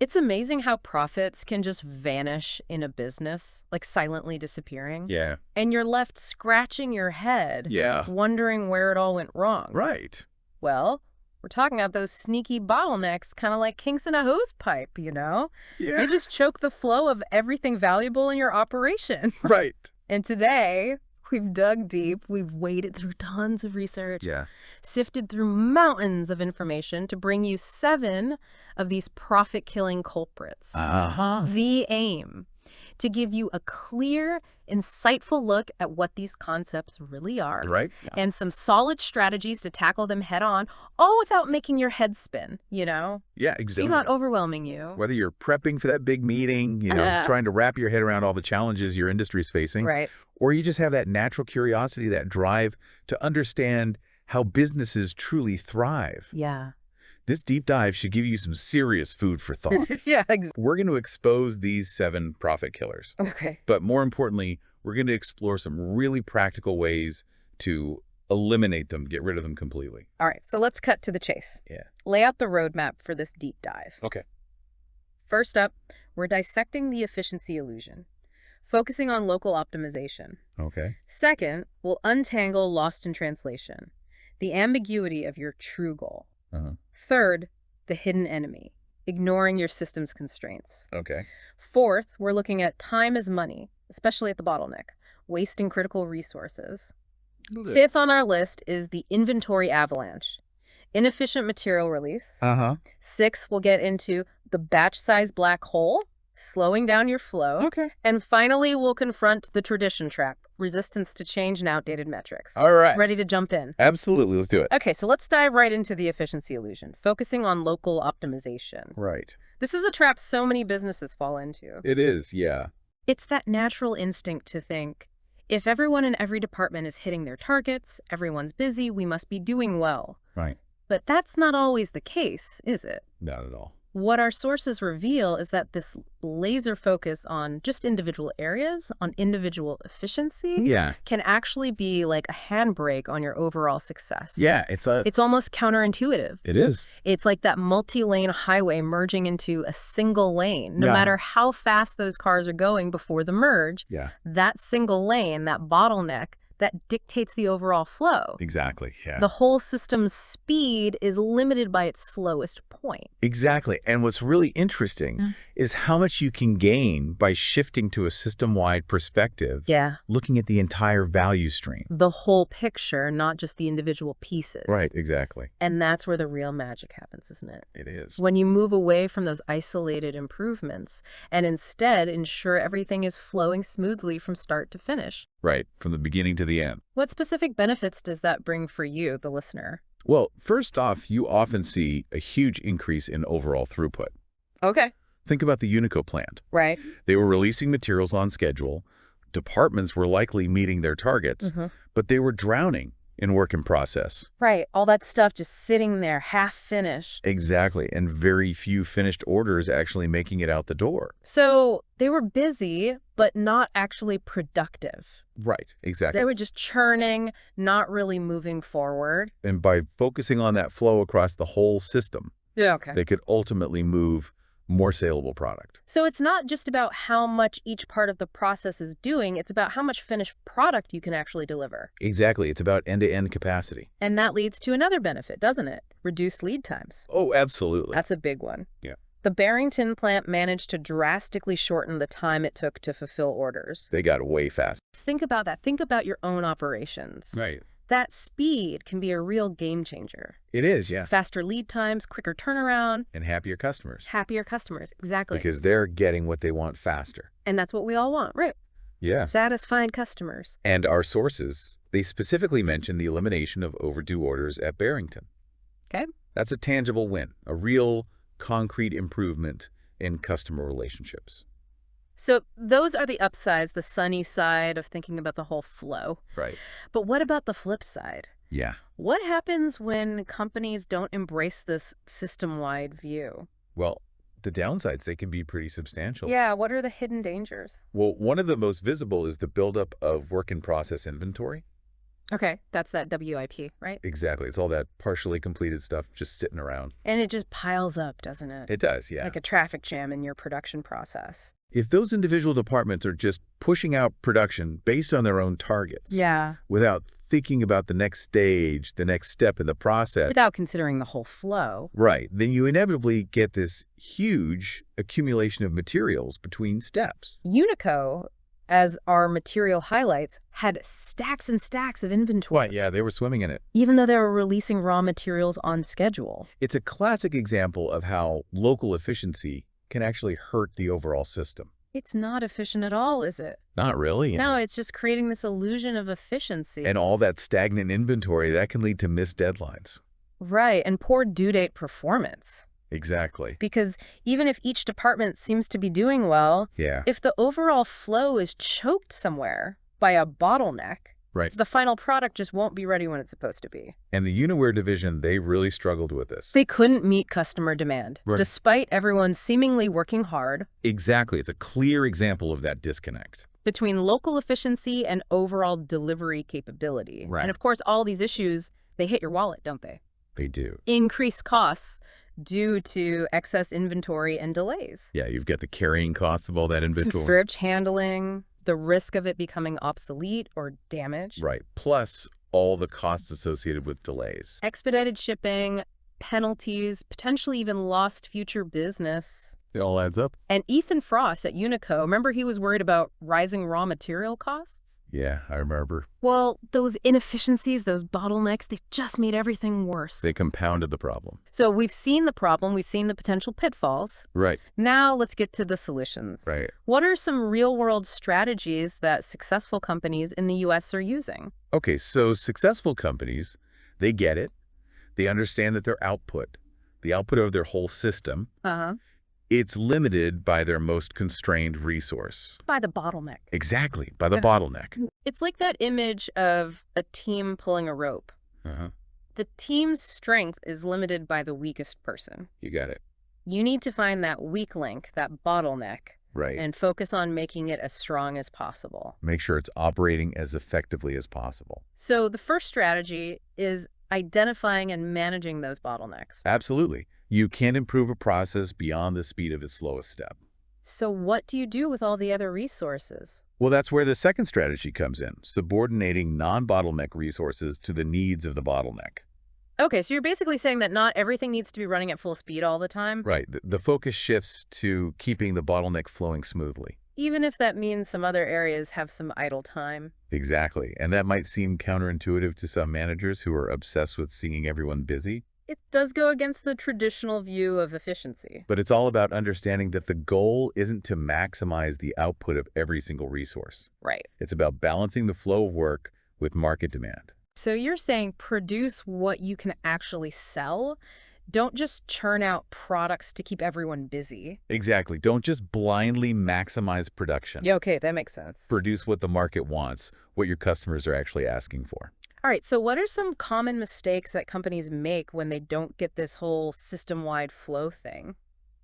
It's amazing how profits can just vanish in a business, like silently disappearing. Yeah. And you're left scratching your head, Yeah. wondering where it all went wrong. Right. Well, we're talking about those sneaky bottlenecks, kind of like kinks in a hose pipe, you know? Yeah. They just choke the flow of everything valuable in your operation. Right. And today, we've dug deep, we've waded through tons of research, Yeah. sifted through mountains of information to bring you 7 of these profit-killing culprits. The aim, to give you a clear, insightful look at what these concepts really are. Right. And some solid strategies to tackle them head on, all without making your head spin, you know? Yeah, exactly. Not overwhelming you. Whether you're prepping for that big meeting, trying to wrap your head around all the challenges your industry is facing, Right. or you just have that natural curiosity, that drive to understand how businesses truly thrive. Yeah. This deep dive should give you some serious food for thought. Yeah, We're going to expose these 7 profit killers. Okay. But more importantly, we're going to explore some really practical ways to eliminate them, get rid of them completely. All right, so let's cut to the chase. Yeah. Lay out the roadmap for this deep dive. Okay. First up, we're dissecting the efficiency illusion, focusing on local optimization. Okay. Second, we'll untangle lost in translation, the ambiguity of your true goal. Third, the hidden enemy, ignoring your system's constraints. Okay. Fourth, we're looking at time as money, especially at the bottleneck, wasting critical resources. Fifth on our list is the inventory avalanche, inefficient material release. Sixth, we'll get into the batch size black hole, slowing down your flow. Okay. And finally, we'll confront the tradition trap, resistance to change and outdated metrics. All right. Ready to jump in? Absolutely. Let's do it. Okay, so let's dive right into the efficiency illusion, focusing on local optimization. Right. This is a trap so many businesses fall into. It is, yeah. It's that natural instinct to think, if everyone in every department is hitting their targets, everyone's busy, we must be doing well. Right. But that's not always the case, is it? Not at all. What our sources reveal is that this laser focus on just individual areas, on individual efficiency, can actually be like a handbrake on your overall success. Yeah, it's almost counterintuitive. It is. It's like that multi-lane highway merging into a single lane. No matter how fast those cars are going before the merge, that single lane, that bottleneck, that dictates the overall flow. Exactly, yeah. The whole system's speed is limited by its slowest point. Exactly. And what's really interesting is how much you can gain by shifting to a system-wide perspective, looking at the entire value stream. The whole picture, not just the individual pieces. Right, exactly. And that's where the real magic happens, isn't it? It is. When you move away from those isolated improvements and instead ensure everything is flowing smoothly from start to finish. Right, from the beginning to the end. What specific benefits does that bring for you, the listener? Well, first off, you often see a huge increase in overall throughput. Okay. Think about the Unico plant. Right. They were releasing materials on schedule. Departments were likely meeting their targets, but they were drowning in work in process. Right. All that stuff just sitting there, half finished. Exactly. And very few finished orders actually making it out the door. So they were busy, but not actually productive. Right. Exactly. They were just churning, not really moving forward. And by focusing on that flow across the whole system, they could ultimately move more saleable product. So it's not just about how much each part of the process is doing, it's about how much finished product you can actually deliver. Exactly. It's about end-to-end capacity. And that leads to another benefit, doesn't it? Reduced lead times. Oh, absolutely. That's a big one. Yeah. The Barrington plant managed to drastically shorten the time it took to fulfill orders. They got way fast. Think about that. Think about your own operations. Right. That speed can be a real game changer. It is, yeah. Faster lead times, quicker turnaround. And happier customers. Happier customers, exactly. Because they're getting what they want faster. And that's what we all want, right? Yeah. Satisfied customers. And our sources, they specifically mention the elimination of overdue orders at Barrington. Okay. That's a tangible win, a real concrete improvement in customer relationships. So those are the upsides, the sunny side of thinking about the whole flow. Right. But what about the flip side? Yeah. What happens when companies don't embrace this system-wide view? Well, the downsides, they can be pretty substantial. Yeah, what are the hidden dangers? Well, one of the most visible is the buildup of work-in-process inventory. Okay, that's that WIP, right? Exactly. It's all that partially completed stuff just sitting around. And it just piles up, doesn't it? It does, yeah. Like a traffic jam in your production process. If those individual departments are just pushing out production based on their own targets, without thinking about the next stage, the next step in the process, without considering the whole flow, right, then you inevitably get this huge accumulation of materials between steps. Unico, as our material highlights, had stacks and stacks of inventory. Right, yeah, they were swimming in it. Even though they were releasing raw materials on schedule. It's a classic example of how local efficiency can actually hurt the overall system. It's not efficient at all, is it? Not really. No, it's just creating this illusion of efficiency. And all that stagnant inventory, that can lead to missed deadlines. Right, and poor due date performance. Exactly. Because even if each department seems to be doing well, if the overall flow is choked somewhere by a bottleneck, the final product just won't be ready when it's supposed to be. And the Uniware division, they really struggled with this. They couldn't meet customer demand, despite everyone seemingly working hard. Exactly. It's a clear example of that disconnect between local efficiency and overall delivery capability. And of course, all these issues, they hit your wallet, don't they? They do. Increased costs due to excess inventory and delays. Yeah, you've got the carrying costs of all that inventory. Search handling, the risk of it becoming obsolete or damaged. Right. Plus all the costs associated with delays. Expedited shipping, penalties, potentially even lost future business. It all adds up. And Ethan Frost at Unico, remember he was worried about rising raw material costs? Yeah, I remember. Well, those inefficiencies, those bottlenecks, they just made everything worse. They compounded the problem. So we've seen the problem, we've seen the potential pitfalls. Right. Now let's get to the solutions. Right. What are some real-world strategies that successful companies in the U.S. are using? Okay, so successful companies, they get it. They understand that their output, the output of their whole system, it's limited by their most constrained resource. By the bottleneck. Exactly, by the bottleneck. It's like that image of a team pulling a rope. The team's strength is limited by the weakest person. You got it. You need to find that weak link, that bottleneck, right, and focus on making it as strong as possible. Make sure it's operating as effectively as possible. So the first strategy is identifying and managing those bottlenecks. Absolutely. You can't improve a process beyond the speed of its slowest step. So what do you do with all the other resources? Well, that's where the second strategy comes in, subordinating non-bottleneck resources to the needs of the bottleneck. Okay, so you're basically saying that not everything needs to be running at full speed all the time? Right. The focus shifts to keeping the bottleneck flowing smoothly. Even if that means some other areas have some idle time. Exactly. And that might seem counterintuitive to some managers who are obsessed with seeing everyone busy. It does go against the traditional view of efficiency. But it's all about understanding that the goal isn't to maximize the output of every single resource. Right. It's about balancing the flow of work with market demand. So you're saying produce what you can actually sell. Don't just churn out products to keep everyone busy. Exactly. Don't just blindly maximize production. Yeah, okay, that makes sense. Produce what the market wants, what your customers are actually asking for. All right, so what are some common mistakes that companies make when they don't get this whole system-wide flow thing?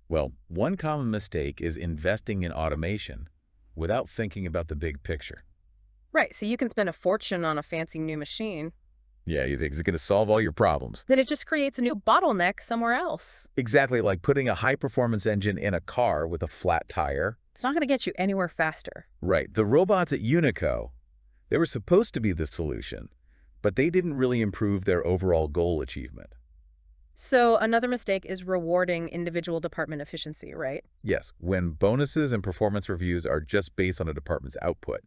Well, one common mistake is investing in automation without thinking about the big picture. Right, so you can spend a fortune on a fancy new machine. Yeah, you think it's going to solve all your problems. Then it just creates a new bottleneck somewhere else. Exactly, like putting a high-performance engine in a car with a flat tire. It's not going to get you anywhere faster. Right. The robots at Unico, they were supposed to be the solution, but they didn't really improve their overall goal achievement. So another mistake is rewarding individual department efficiency, right? Yes, when bonuses and performance reviews are just based on a department's output,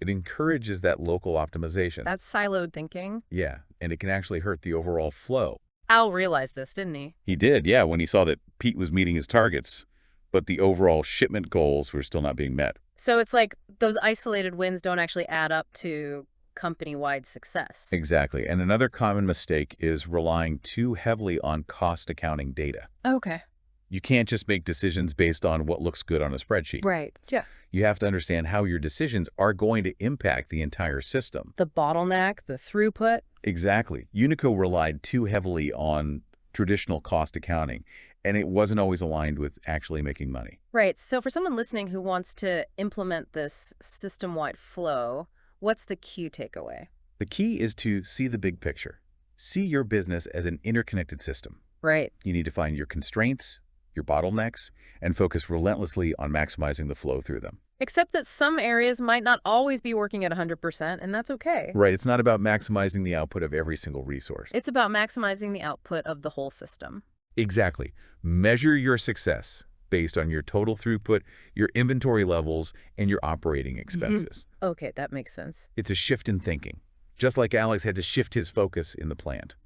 it encourages that local optimization. That's siloed thinking. Yeah, and it can actually hurt the overall flow. Al realized this, didn't he? He did, yeah, when he saw that Pete was meeting his targets, but the overall shipment goals were still not being met. So it's like those isolated wins don't actually add up to company-wide success. Exactly. And another common mistake is relying too heavily on cost accounting data. Okay. You can't just make decisions based on what looks good on a spreadsheet. Right. Yeah. You have to understand how your decisions are going to impact the entire system. The bottleneck, the throughput. Exactly. Unico relied too heavily on traditional cost accounting, and it wasn't always aligned with actually making money. Right. So for someone listening who wants to implement this system-wide flow, what's the key takeaway? The key is to see the big picture. See your business as an interconnected system. Right. You need to find your constraints, your bottlenecks, and focus relentlessly on maximizing the flow through them. Except that some areas might not always be working at 100%, and that's okay. Right. It's not about maximizing the output of every single resource. It's about maximizing the output of the whole system. Exactly. Measure your success based on your total throughput, your inventory levels, and your operating expenses. Okay, that makes sense. It's a shift in thinking, just like Alex had to shift his focus in the plant.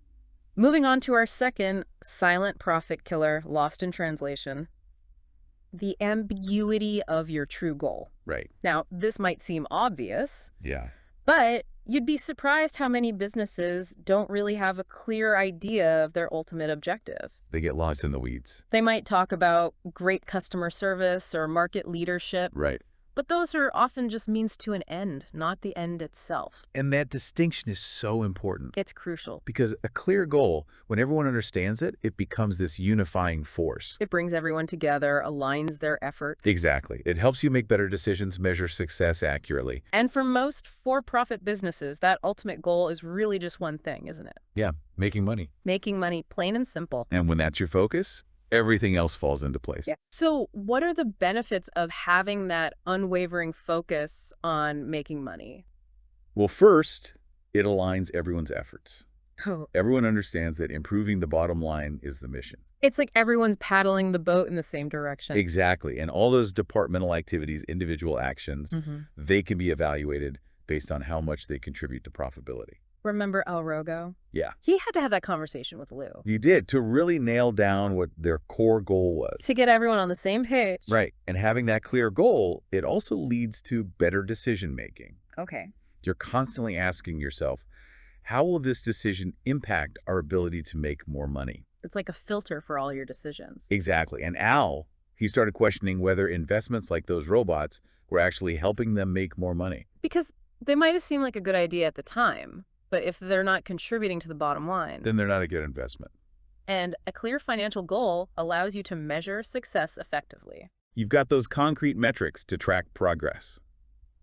Moving on to our second silent profit killer, lost in translation. The ambiguity of your true goal. Right. Now, this might seem obvious, Yeah. but you'd be surprised how many businesses don't really have a clear idea of their ultimate objective. They get lost in the weeds. They might talk about great customer service or market leadership, Right. but those are often just means to an end, not the end itself. And that distinction is so important. It's crucial. Because a clear goal, when everyone understands it, it becomes this unifying force. It brings everyone together, aligns their efforts. Exactly. It helps you make better decisions, measure success accurately. And for most for-profit businesses, that ultimate goal is really just one thing, isn't it? Yeah, making money. Making money, plain and simple. And when that's your focus, everything else falls into place. Yeah. So what are the benefits of having that unwavering focus on making money? Well, first, it aligns everyone's efforts. Oh. Everyone understands that improving the bottom line is the mission. It's like everyone's paddling the boat in the same direction. Exactly. And all those departmental activities, individual actions, they can be evaluated based on how much they contribute to profitability. Remember El Rogo? Yeah. He had to have that conversation with Lou. You did, to really nail down what their core goal was. To get everyone on the same page. Right. And having that clear goal, it also leads to better decision making. Okay. You're constantly asking yourself, how will this decision impact our ability to make more money? It's like a filter for all your decisions. Exactly. And Al, he started questioning whether investments like those robots were actually helping them make more money. Because they might have seemed like a good idea at the time, but if they're not contributing to the bottom line, then they're not a good investment. And a clear financial goal allows you to measure success effectively. You've got those concrete metrics to track progress.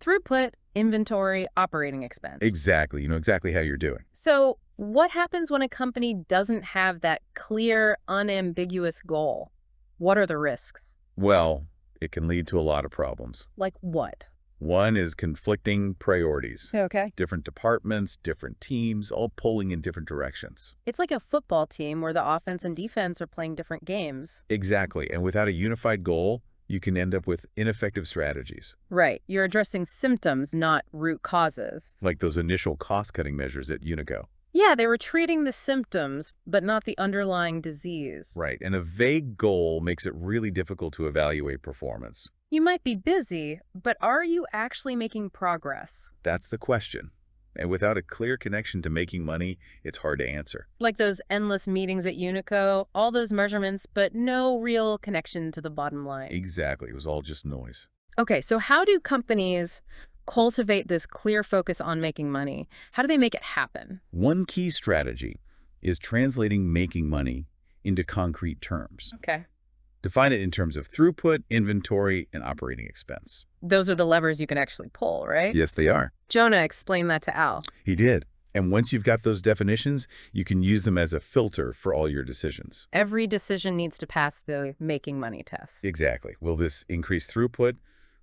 Throughput, inventory, operating expense. Exactly. You know exactly how you're doing. So what happens when a company doesn't have that clear, unambiguous goal? What are the risks? Well, it can lead to a lot of problems. Like what? One is conflicting priorities. Okay. Different departments, different teams, all pulling in different directions. It's like a football team where the offense and defense are playing different games. Exactly. And without a unified goal, you can end up with ineffective strategies. Right. You're addressing symptoms, not root causes. Like those initial cost-cutting measures at Unico. Yeah, they were treating the symptoms, but not the underlying disease. Right. And a vague goal makes it really difficult to evaluate performance. You might be busy, but are you actually making progress? That's the question. And without a clear connection to making money, it's hard to answer. Like those endless meetings at Unico, all those measurements, but no real connection to the bottom line. Exactly. It was all just noise. Okay, so how do companies cultivate this clear focus on making money? How do they make it happen? One key strategy is translating making money into concrete terms. Okay. Define it in terms of throughput, inventory, and operating expense. Those are the levers you can actually pull, right? Yes, they are. Jonah explained that to Al. He did. And once you've got those definitions, you can use them as a filter for all your decisions. Every decision needs to pass the making money test. Exactly. Will this increase throughput,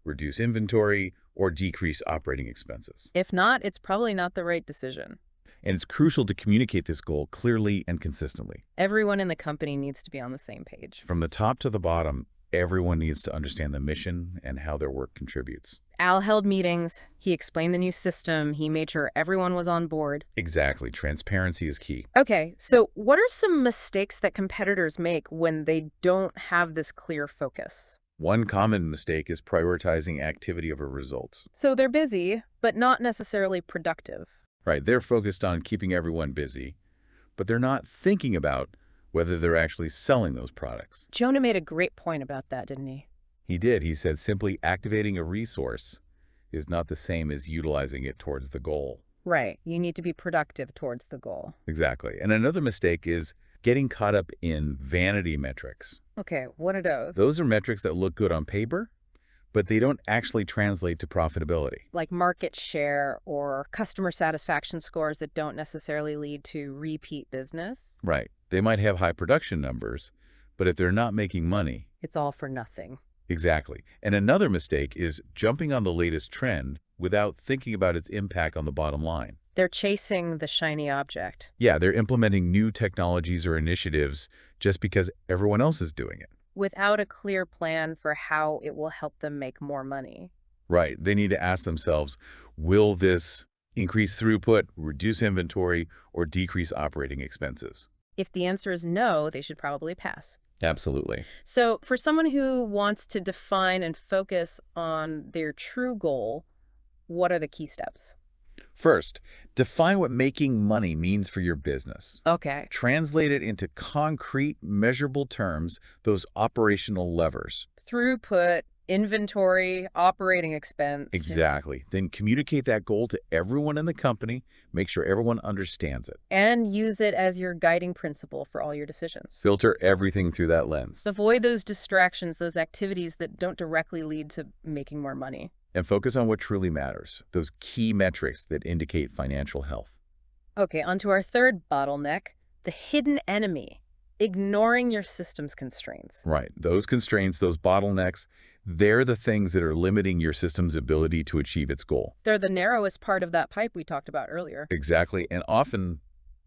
reduce inventory, or decrease operating expenses? If not, it's probably not the right decision. And it's crucial to communicate this goal clearly and consistently. Everyone in the company needs to be on the same page. From the top to the bottom, everyone needs to understand the mission and how their work contributes. Al held meetings. He explained the new system. He made sure everyone was on board. Exactly. Transparency is key. Okay, so what are some mistakes that competitors make when they don't have this clear focus? One common mistake is prioritizing activity over results. So they're busy, but not necessarily productive. Right. They're focused on keeping everyone busy, but they're not thinking about whether they're actually selling those products. Jonah made a great point about that, didn't he? He did. He said simply activating a resource is not the same as utilizing it towards the goal. Right. You need to be productive towards the goal. Exactly. And another mistake is getting caught up in vanity metrics. Okay, what are those? Those are metrics that look good on paper, but they don't actually translate to profitability. Like market share or customer satisfaction scores that don't necessarily lead to repeat business. Right. They might have high production numbers, but if they're not making money... It's all for nothing. Exactly. And another mistake is jumping on the latest trend without thinking about its impact on the bottom line. They're chasing the shiny object. Yeah, they're implementing new technologies or initiatives just because everyone else is doing it. Without a clear plan for how it will help them make more money. Right. They need to ask themselves, will this increase throughput, reduce inventory, or decrease operating expenses? If the answer is no, they should probably pass. Absolutely. So for someone who wants to define and focus on their true goal, what are the key steps? First, define what making money means for your business. Okay. Translate it into concrete, measurable terms, those operational levers. Throughput, inventory, operating expense. Exactly. Then communicate that goal to everyone in the company. Make sure everyone understands it. And use it as your guiding principle for all your decisions. Filter everything through that lens. Avoid those distractions, those activities that don't directly lead to making more money. And focus on what truly matters, those key metrics that indicate financial health. Okay, on to our third bottleneck, the hidden enemy, ignoring your system's constraints. Right. Those constraints, those bottlenecks, they're the things that are limiting your system's ability to achieve its goal. They're the narrowest part of that pipe we talked about earlier. Exactly. And often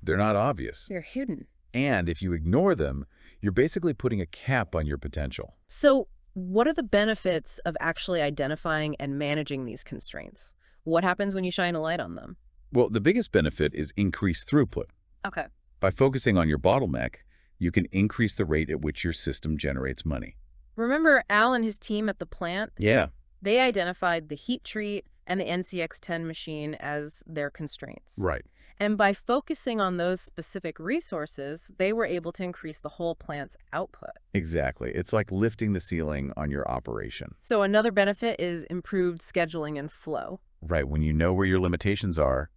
they're not obvious. They're hidden. And if you ignore them, you're basically putting a cap on your potential. So what are the benefits of actually identifying and managing these constraints? What happens when you shine a light on them? Well, the biggest benefit is increased throughput. Okay. By focusing on your bottleneck, you can increase the rate at which your system generates money. Remember Al and his team at the plant? Yeah. They identified the heat treat and the NCX-10 machine as their constraints. Right. And by focusing on those specific resources, they were able to increase the whole plant's output. Exactly. It's like lifting the ceiling on your operation. So another benefit is improved scheduling and flow. Right. When you know where your limitations are,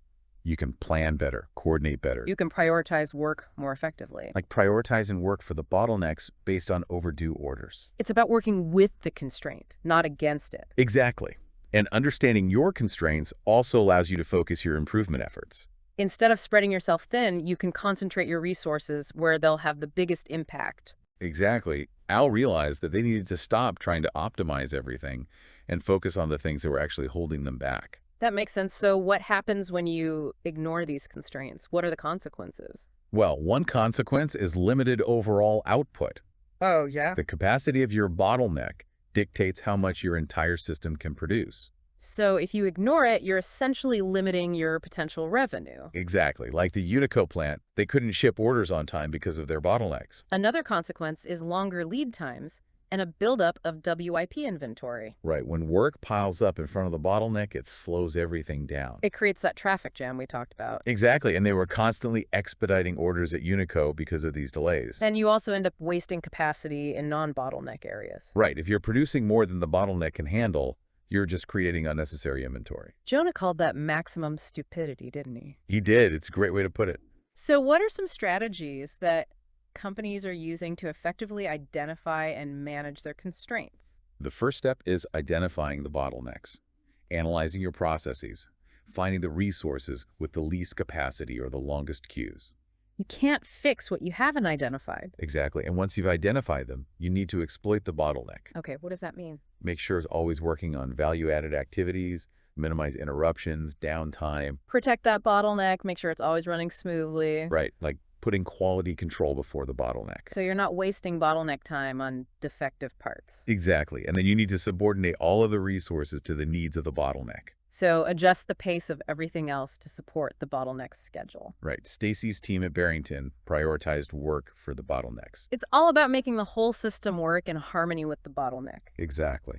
you can plan better, coordinate better. You can prioritize work more effectively. Like prioritizing work for the bottlenecks based on overdue orders. It's about working with the constraint, not against it. Exactly. And understanding your constraints also allows you to focus your improvement efforts. Instead of spreading yourself thin, you can concentrate your resources where they'll have the biggest impact. Exactly. Al realized that they needed to stop trying to optimize everything and focus on the things that were actually holding them back. That makes sense. So what happens when you ignore these constraints? What are the consequences? Well, one consequence is limited overall output. Oh, yeah? The capacity of your bottleneck dictates how much your entire system can produce. So if you ignore it, you're essentially limiting your potential revenue. Exactly. Like the Unico plant, they couldn't ship orders on time because of their bottlenecks. Another consequence is longer lead times and a buildup of WIP inventory. Right. When work piles up in front of the bottleneck, it slows everything down. It creates that traffic jam we talked about. Exactly. And they were constantly expediting orders at Unico because of these delays. And you also end up wasting capacity in non-bottleneck areas. Right. If you're producing more than the bottleneck can handle, you're just creating unnecessary inventory. Jonah called that maximum stupidity, didn't he? He did. It's a great way to put it. So what are some strategies that companies are using to effectively identify and manage their constraints? The first step is identifying the bottlenecks, analyzing your processes, finding the resources with the least capacity or the longest queues. You can't fix what you haven't identified. Exactly. And once you've identified them, you need to exploit the bottleneck. Okay, what does that mean? Make sure it's always working on value-added activities, minimize interruptions, downtime. Protect that bottleneck, make sure it's always running smoothly. Right, like putting quality control before the bottleneck. So you're not wasting bottleneck time on defective parts. Exactly. And then you need to subordinate all of the resources to the needs of the bottleneck. So adjust the pace of everything else to support the bottleneck's schedule. Right. Stacy's team at Barrington prioritized work for the bottlenecks. It's all about making the whole system work in harmony with the bottleneck. Exactly.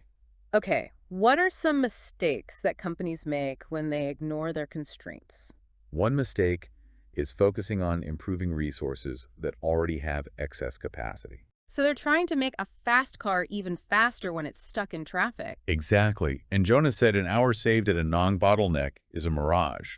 Okay, what are some mistakes that companies make when they ignore their constraints? One mistake is focusing on improving resources that already have excess capacity. So they're trying to make a fast car even faster when it's stuck in traffic. Exactly. And Jonah said an hour saved at a non-bottleneck is a mirage.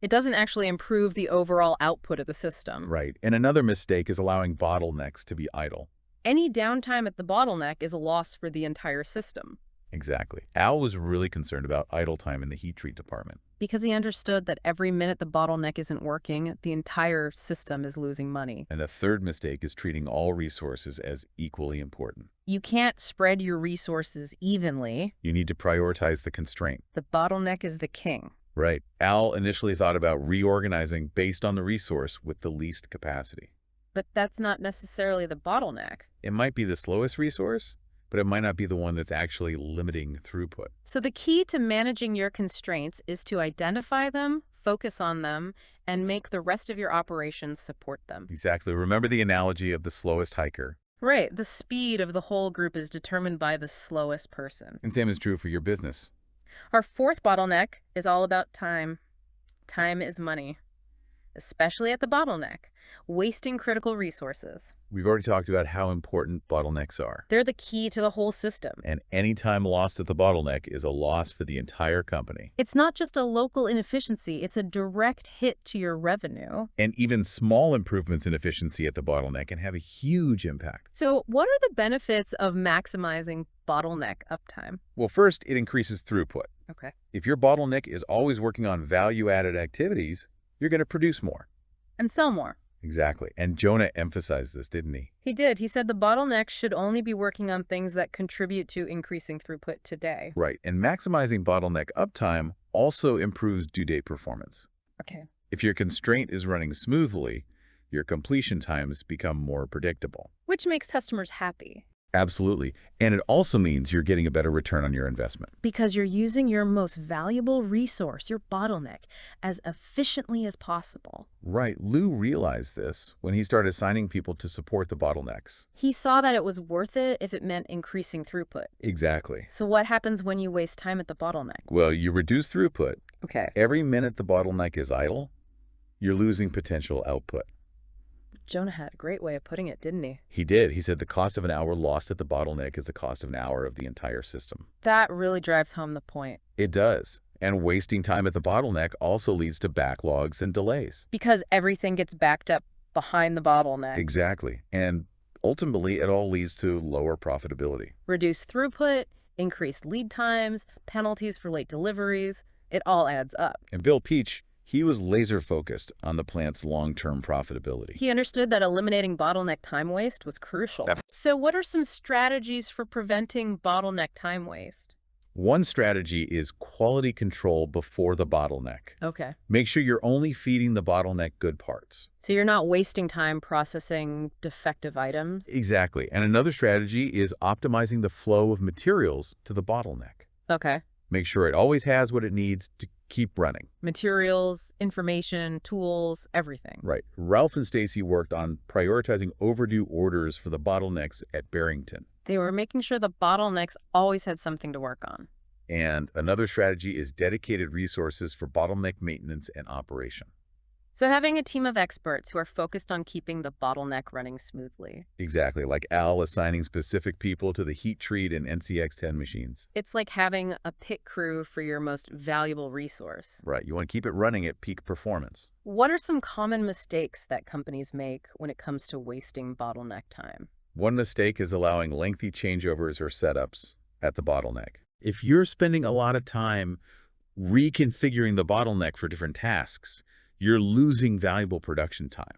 It doesn't actually improve the overall output of the system. Right. And another mistake is allowing bottlenecks to be idle. Any downtime at the bottleneck is a loss for the entire system. Exactly. Al was really concerned about idle time in the heat treat department. Because he understood that every minute the bottleneck isn't working, the entire system is losing money. And a third mistake is treating all resources as equally important. You can't spread your resources evenly. You need to prioritize the constraint. The bottleneck is the king. Right. Al initially thought about reorganizing based on the resource with the least capacity. But that's not necessarily the bottleneck. It might be the slowest resource, but it might not be the one that's actually limiting throughput. So the key to managing your constraints is to identify them, focus on them, and make the rest of your operations support them. Exactly. Remember the analogy of the slowest hiker. Right. The speed of the whole group is determined by the slowest person. And same is true for your business. Our fourth bottleneck is all about time. Time is money, especially at the bottleneck, wasting critical resources. We've already talked about how important bottlenecks are. They're the key to the whole system. And any time lost at the bottleneck is a loss for the entire company. It's not just a local inefficiency, it's a direct hit to your revenue. And even small improvements in efficiency at the bottleneck can have a huge impact. So what are the benefits of maximizing bottleneck uptime? Well, first, it increases throughput. Okay. If your bottleneck is always working on value-added activities, you're going to produce more. And sell more. Exactly. And Jonah emphasized this, didn't he? He did. He said the bottleneck should only be working on things that contribute to increasing throughput today. Right. And maximizing bottleneck uptime also improves due date performance. Okay. If your constraint is running smoothly, your completion times become more predictable. Which makes customers happy. Absolutely. And it also means you're getting a better return on your investment. Because you're using your most valuable resource, your bottleneck, as efficiently as possible. Right. Lou realized this when he started assigning people to support the bottlenecks. He saw that it was worth it if it meant increasing throughput. Exactly. So what happens when you waste time at the bottleneck? Well, you reduce throughput. Okay. Every minute the bottleneck is idle, you're losing potential output. Jonah had a great way of putting it, didn't he? He did. He said the cost of an hour lost at the bottleneck is the cost of an hour of the entire system. That really drives home the point. It does. And wasting time at the bottleneck also leads to backlogs and delays. Because everything gets backed up behind the bottleneck. Exactly. And ultimately, it all leads to lower profitability. Reduced throughput, increased lead times, penalties for late deliveries. It all adds up. And Bill Peach, he was laser-focused on the plant's long-term profitability. He understood that eliminating bottleneck time waste was crucial. So what are some strategies for preventing bottleneck time waste? One strategy is quality control before the bottleneck. Okay. Make sure you're only feeding the bottleneck good parts. So you're not wasting time processing defective items? Exactly. And another strategy is optimizing the flow of materials to the bottleneck. Okay. Make sure it always has what it needs to keep running. Materials, information, tools, everything. Right. Ralph and Stacy worked on prioritizing overdue orders for the bottlenecks at Barrington. They were making sure the bottlenecks always had something to work on. And another strategy is dedicated resources for bottleneck maintenance and operation. So having a team of experts who are focused on keeping the bottleneck running smoothly. Exactly, like Al assigning specific people to the heat treat and NCX-10 machines. It's like having a pit crew for your most valuable resource. Right, you want to keep it running at peak performance. What are some common mistakes that companies make when it comes to wasting bottleneck time? One mistake is allowing lengthy changeovers or setups at the bottleneck. If you're spending a lot of time reconfiguring the bottleneck for different tasks, you're losing valuable production time.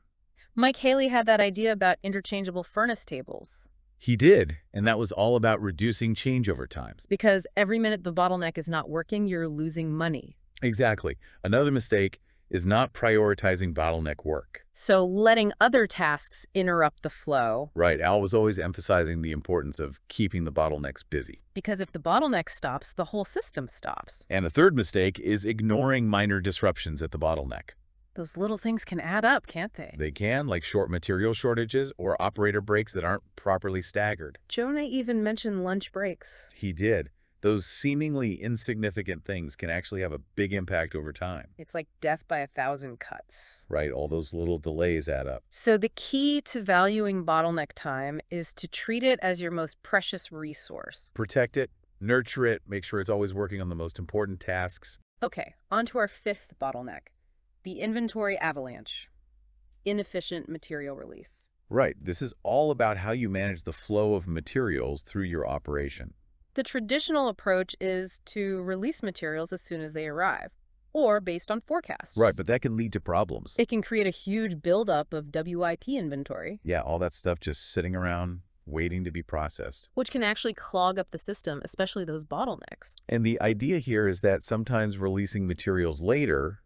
Mike Haley had that idea about interchangeable furnace tables. He did, and that was all about reducing changeover times. Because every minute the bottleneck is not working, you're losing money. Exactly. Another mistake is not prioritizing bottleneck work. So letting other tasks interrupt the flow. Right. Al was always emphasizing the importance of keeping the bottlenecks busy. Because if the bottleneck stops, the whole system stops. And a third mistake is ignoring minor disruptions at the bottleneck. Those little things can add up, can't they? They can, like short material shortages or operator breaks that aren't properly staggered. Jonah even mentioned lunch breaks. He did. Those seemingly insignificant things can actually have a big impact over time. It's like death by 1,000 cuts. Right, all those little delays add up. So the key to valuing bottleneck time is to treat it as your most precious resource. Protect it, nurture it, make sure it's always working on the most important tasks. Okay, on to our fifth bottleneck, the inventory avalanche, inefficient material release. Right, this is all about how you manage the flow of materials through your operation. The traditional approach is to release materials as soon as they arrive, or based on forecasts. Right, but that can lead to problems. It can create a huge buildup of WIP inventory. Yeah, all that stuff just sitting around, waiting to be processed. Which can actually clog up the system, especially those bottlenecks. And the idea here is that sometimes releasing materials later,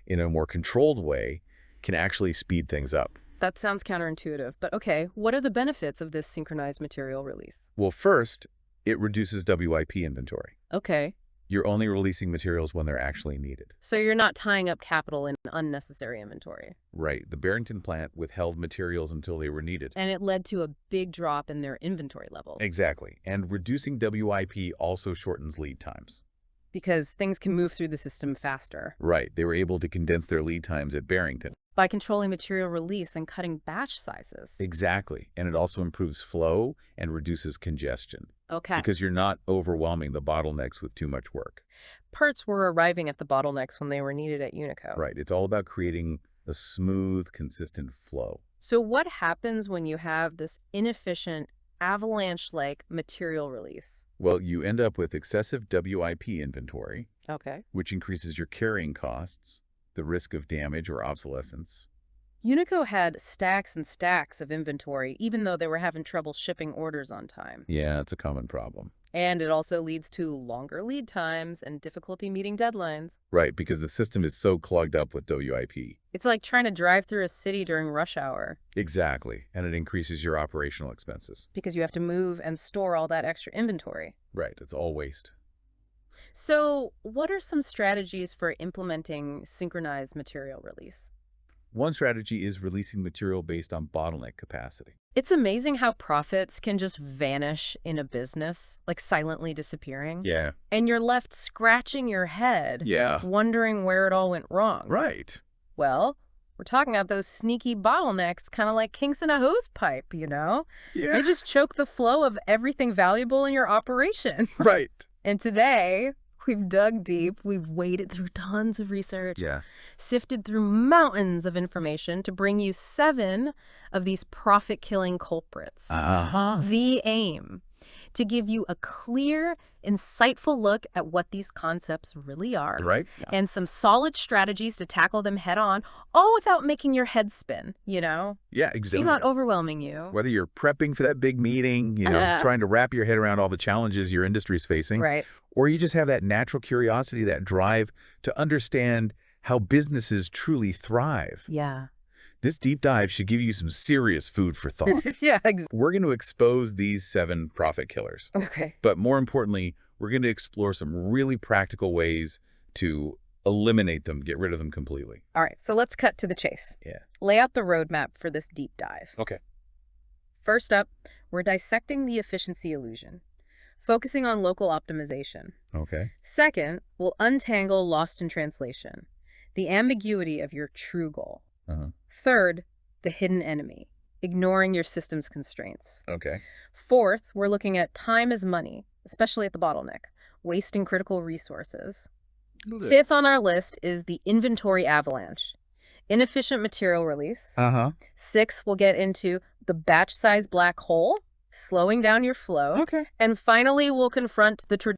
in a more controlled way, can actually speed things up. That sounds counterintuitive, but okay, what are the benefits of this synchronized material release? Well, first, it reduces WIP inventory. Okay. You're only releasing materials when they're actually needed. So you're not tying up capital in unnecessary inventory. Right. The Barrington plant withheld materials until they were needed. And it led to a big drop in their inventory level. Exactly. And reducing WIP also shortens lead times. Because things can move through the system faster. Right. They were able to condense their lead times at Barrington. By controlling material release and cutting batch sizes. Exactly. And it also improves flow and reduces congestion. Okay. Because you're not overwhelming the bottlenecks with too much work. Parts were arriving at the bottlenecks when they were needed at Unico. Right. It's all about creating a smooth, consistent flow. So what happens when you have this inefficient, avalanche-like material release? Well, you end up with excessive WIP inventory, Okay. which increases your carrying costs, the risk of damage or obsolescence. Unico had stacks and stacks of inventory, even though they were having trouble shipping orders on time. Yeah, it's a common problem. And it also leads to longer lead times and difficulty meeting deadlines. Right, because the system is so clogged up with WIP. It's like trying to drive through a city during rush hour. Exactly, and it increases your operational expenses. Because you have to move and store all that extra inventory. Right, it's all waste. So what are some strategies for implementing synchronized material release? One strategy is releasing material based on bottleneck capacity. It's amazing how profits can just vanish in a business, like silently disappearing. Yeah. And you're left scratching your head, Yeah. wondering where it all went wrong. Right. Well, we're talking about those sneaky bottlenecks, kind of like kinks in a hose pipe, you know? Yeah. They just choke the flow of everything valuable in your operation. Right. And today, we've dug deep, we've waded through tons of research, Yeah. sifted through mountains of information to bring you 7 of these profit-killing culprits. The aim, to give you a clear, insightful look at what these concepts really are. Right. And some solid strategies to tackle them head on, all without making your head spin, you know? Yeah, exactly. Not overwhelming you. Whether you're prepping for that big meeting, trying to wrap your head around all the challenges your industry's facing, Right. or you just have that natural curiosity, that drive to understand how businesses truly thrive. Yeah. This deep dive should give you some serious food for thought. Yeah, We're going to expose these 7 profit killers. Okay. But more importantly, we're going to explore some really practical ways to eliminate them, get rid of them completely. All right, so let's cut to the chase. Yeah. Lay out the roadmap for this deep dive. Okay. First up, we're dissecting the efficiency illusion, focusing on local optimization. Okay. Second, we'll untangle lost in translation, the ambiguity of your true goal. Third, the hidden enemy, ignoring your system's constraints. Okay. Fourth, we're looking at time as money, especially at the bottleneck, wasting critical resources. Fifth on our list is the inventory avalanche, inefficient material release. Sixth, we'll get into the batch size black hole, slowing down your flow. Okay. And finally, we'll confront the